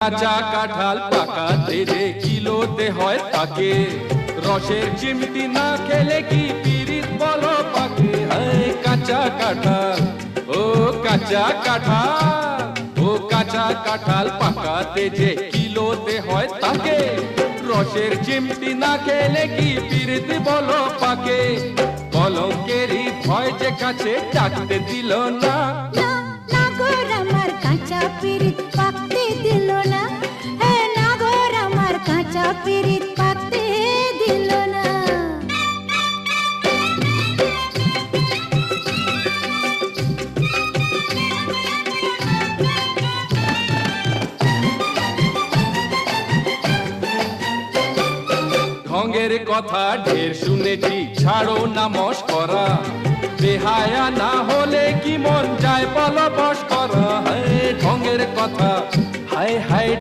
কাঁচা কাঁঠাল পাকাতে যে কিলোতে হয় তাকে, রসের চিমটি না খেলে কি পিরিত বলো পাকে। কাঁচা কাঁঠাল, ও কাঁচা কাঁঠাল, ও কাঁচা কাঁঠাল পাকাতে যে কিলোতে হয় তাকে, রসের চিমটি না খেলে কি পিরিত বলো পাকে। কলঙ্কেরই ভয় যে কাছে ডাকতে দিল না, নাগর আমার কাঁচা পিরিত পাকতে দিল না, নাগর আমার কাঁচা পিরিত পাকতে দিল না। ঢঙ্গের কথা ঢের শুনেছি, ছাড়ো না মশকরা, বেহায়া না হলে কি মন যায় বলো বস করা। ঢঙ্গের কথা হায় হায়